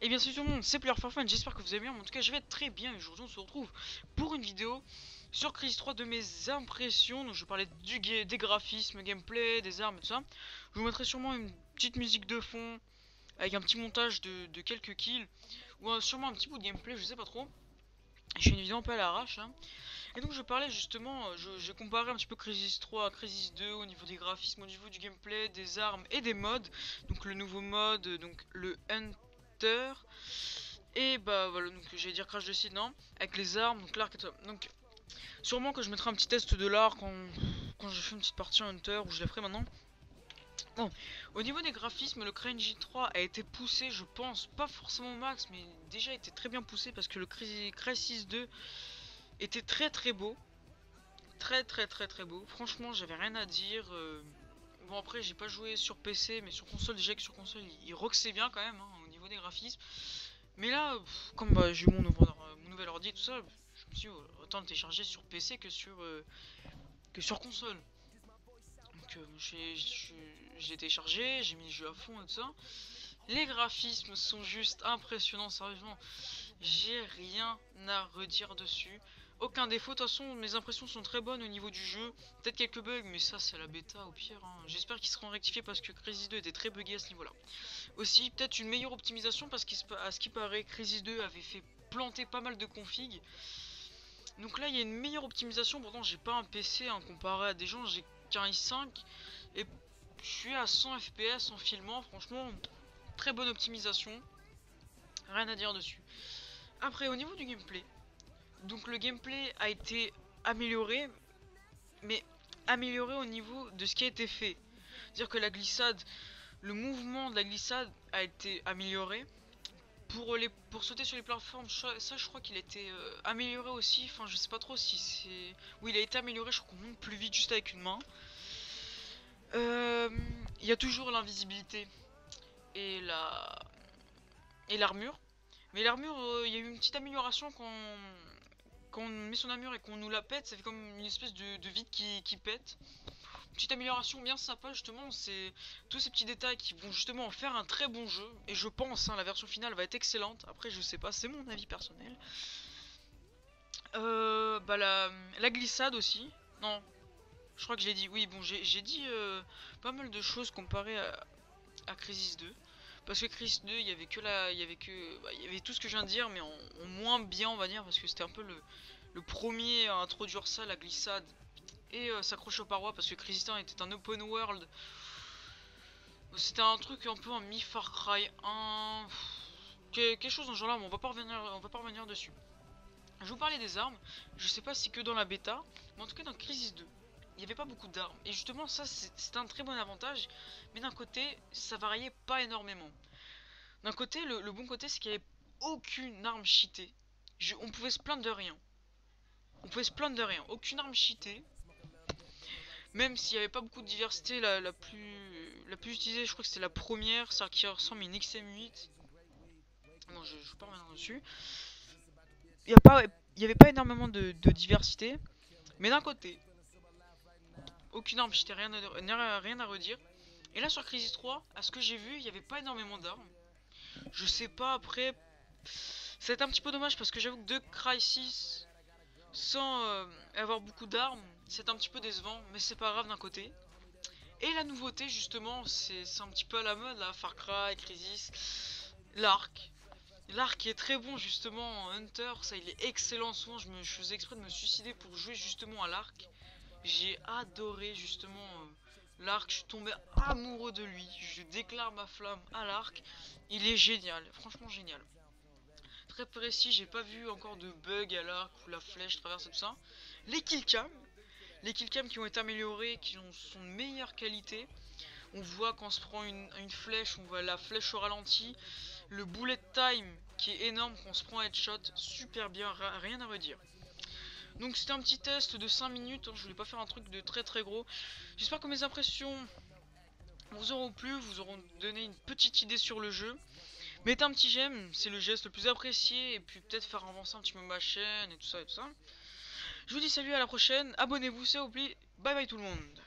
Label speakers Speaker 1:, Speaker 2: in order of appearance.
Speaker 1: Et bien salut tout le monde, c'est Player4Fun, j'espère que vous allez bien, en tout cas je vais très bien. Aujourd'hui on se retrouve pour une vidéo sur Crisis 3 de mes impressions. Donc je parlais des graphismes, gameplay, des armes et tout ça. Je vous mettrai sûrement une petite musique de fond avec un petit montage de quelques kills, ou sûrement un petit bout de gameplay, je sais pas trop. Je fais une vidéo un peu à l'arrache hein. Et donc je parlais justement, j'ai comparé un petit peu Crisis 3 à Crisis 2 au niveau des graphismes, au niveau du gameplay, des armes et des modes. Donc le nouveau mode, donc le Hunter. Et bah voilà, donc j'allais dire crash de site, non, avec les armes, donc l'arc et tout ça. Donc sûrement que je mettrai un petit test de l'arc quand je fais une petite partie Hunter, ou je la ferai maintenant. Bon, au niveau des graphismes, le CryEngine 3 a été poussé, je pense, pas forcément au max, mais déjà été très bien poussé parce que le Crysis 2 était très très beau. Très beau. Franchement, j'avais rien à dire. Bon, après, j'ai pas joué sur PC, mais sur console, déjà que sur console, il roxait bien quand même hein, au niveau des graphismes. Mais là, comme bah, j'ai eu mon nouvel ordi et tout ça, je me suis dit, autant le télécharger sur PC que sur console. Donc, j'ai téléchargé, j'ai mis le jeu à fond et tout ça. Les graphismes sont juste impressionnants, sérieusement. J'ai rien à redire dessus. Aucun défaut, de toute façon mes impressions sont très bonnes au niveau du jeu. Peut-être quelques bugs, mais ça c'est la bêta au pire hein. J'espère qu'ils seront rectifiés parce que Crysis 2 était très buggé à ce niveau là. Aussi peut-être une meilleure optimisation parce qu'à ce qui paraît Crysis 2 avait fait planter pas mal de configs. Donc là il y a une meilleure optimisation. Pourtant j'ai pas un PC hein, comparé à des gens, j'ai qu'un i5. Et je suis à 100 fps en filmant. Franchement très bonne optimisation. Rien à dire dessus. Après au niveau du gameplay, donc le gameplay a été amélioré, mais amélioré au niveau de ce qui a été fait. C'est-à-dire que la glissade, le mouvement de la glissade a été amélioré. Pour sauter sur les plateformes, ça je crois qu'il a été amélioré aussi. Enfin, je sais pas trop si c'est... Oui, il a été amélioré, je crois qu'on monte plus vite juste avec une main. Il y a toujours l'invisibilité et l'armure. Mais l'armure, il y a eu une petite amélioration quand on met son armure et qu'on nous la pète, ça fait comme une espèce de vide qui pète. Petite amélioration bien sympa justement, c'est tous ces petits détails qui vont justement en faire un très bon jeu. Et je pense, hein, la version finale va être excellente. Après je sais pas, c'est mon avis personnel. Bah la glissade aussi. Non, je crois que je l'ai dit. Oui, bon, j'ai dit pas mal de choses comparées à Crisis 2. Parce que Crisis 2, il y avait que il y avait tout ce que je viens de dire, mais en moins bien, on va dire, parce que c'était un peu le premier à introduire ça, la glissade, et s'accrocher aux parois, parce que Crisis 1 était un open world. C'était un truc un peu un mi-Far Cry 1, quelque chose dans ce genre-là, mais on va pas revenir dessus. Je vous parlais des armes, je sais pas si que dans la bêta, mais en tout cas dans Crisis 2, il n'y avait pas beaucoup d'armes. Et justement, ça c'est un très bon avantage, mais d'un côté, ça variait pas énormément. D'un côté, le bon côté, c'est qu'il n'y avait aucune arme cheatée. On pouvait se plaindre de rien. On pouvait se plaindre de rien. Aucune arme cheatée. Même s'il n'y avait pas beaucoup de diversité, la plus utilisée, je crois que c'était la première, celle qui ressemble à une XM8. Non, je vais pas revenir dessus. Il n'y avait pas énormément de diversité. Mais d'un côté, aucune arme cheatée, rien à redire. Et là, sur Crisis 3, à ce que j'ai vu, il n'y avait pas énormément d'armes. Je sais pas, après, ça va être un petit peu dommage parce que j'avoue que 2 Crysis sans avoir beaucoup d'armes, c'est un petit peu décevant, mais c'est pas grave d'un côté. Et la nouveauté, justement, c'est un petit peu à la mode, là, Far Cry, Crysis, l'arc. L'arc est très bon, justement, en Hunter, ça il est excellent. Souvent, je faisais exprès de me suicider pour jouer justement à l'arc. J'ai adoré, justement, l'arc, je suis tombé amoureux de lui. Je déclare ma flamme à l'arc. Il est génial, franchement génial. Très précis, j'ai pas vu encore de bug à l'arc où la flèche traverse et tout ça. Les killcams qui ont été améliorés, sont de meilleure qualité. On voit quand on se prend une flèche, on voit la flèche au ralenti. Le bullet time qui est énorme quand on se prend un headshot, super bien, rien à redire. Donc c'était un petit test de 5 minutes, hein, je voulais pas faire un truc de très gros. J'espère que mes impressions vous auront plu, vous auront donné une petite idée sur le jeu. Mettez un petit j'aime, c'est le geste le plus apprécié. Et puis peut-être faire avancer un petit peu ma chaîne et tout ça et tout ça. Je vous dis salut, à la prochaine, abonnez-vous, c'est oublié. Bye bye tout le monde.